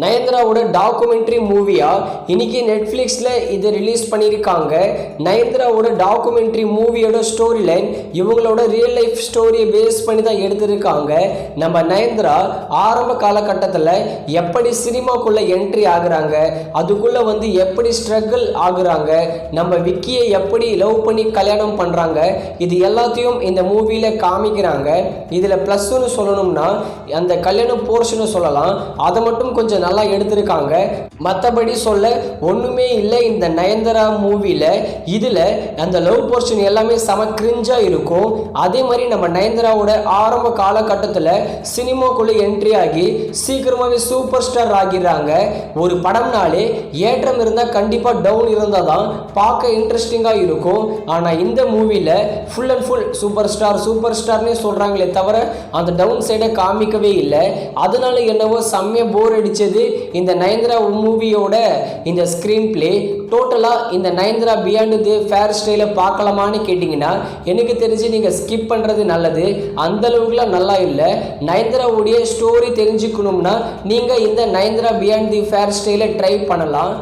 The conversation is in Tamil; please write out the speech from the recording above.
நயன்தாராவோட டாக்குமெண்ட்ரி மூவியா இன்னைக்கு நெட்ஃப்ளிக்ஸில் இதை ரிலீஸ் பண்ணியிருக்காங்க. நயன்தாராவோட டாக்குமெண்ட்ரி மூவியோட ஸ்டோரி லைன் இவங்களோட ரியல் லைஃப் ஸ்டோரியை பேஸ் பண்ணி தான் எடுத்திருக்காங்க. நம்ம நயன்தாரா ஆரம்ப காலகட்டத்தில் எப்படி சினிமாக்குள்ளே என்ட்ரி ஆகுறாங்க, அதுக்குள்ளே எப்படி ஸ்ட்ரகிள் ஆகுறாங்க, நம்ம விக்கியை எப்படி லவ் பண்ணி கல்யாணம் பண்ணுறாங்க, இது எல்லாத்தையும் இந்த மூவியில் காமிக்கிறாங்க. இதில் ப்ளஸ்ன்னு சொல்லணும்னா அந்த கல்யாணம் போர்ஷனை சொல்லலாம், அதை மட்டும் கொஞ்சம் நல்லா எடுத்திருக்காங்க. மற்றபடி சொல்ல ஒன்றுமே இல்லை இந்த நயன்தாரா மூவியில். இதில் அந்த லவ் போர்ஷன் எல்லாமே செம கிரிஞ்சா இருக்கும். அதே மாதிரி நம்ம நயன்தாராவோட ஆரம்ப காலகட்டத்தில் சினிமாக்குள்ளே என்ட்ரி ஆகி சீக்கிரமாகவே சூப்பர் ஸ்டார் ஆகிறாங்க. ஒரு படம்னாலே ஏற்றம் இருந்தால் கண்டிப்பாக டவுன் இருந்தால் தான் பார்க்க இன்ட்ரெஸ்டிங்காக இருக்கும். ஆனால் இந்த மூவியில் ஃபுல் அண்ட் ஃபுல் சூப்பர் ஸ்டார்னே சொல்கிறாங்களே தவிர அந்த டவுன் சைடை காமிக்கவே இல்லை. அதனால என்னவோ செம்மையாக போர் அடிச்சது இந்த நயன்தாரா மூவியோட இந்த ஸ்கிரீன் பிளே. டோட்டலாக இந்த நயன்தாரா பியாண்ட் தி ஃபேர் ஸ்டைலை பார்க்கலாமான்னு கேட்டிங்கன்னா எனக்கு தெரிஞ்சு நீங்கள் ஸ்கிப் பண்ணுறது நல்லது. அந்தளவுக்குலாம் நல்லா இல்லை. நயன்தாராவுடைய ஸ்டோரி தெரிஞ்சுக்கணும்னா நீங்கள் இந்த நயன்தாரா பியாண்ட் தி ஃபேர் ஸ்டைலை ட்ரை பண்ணலாம்.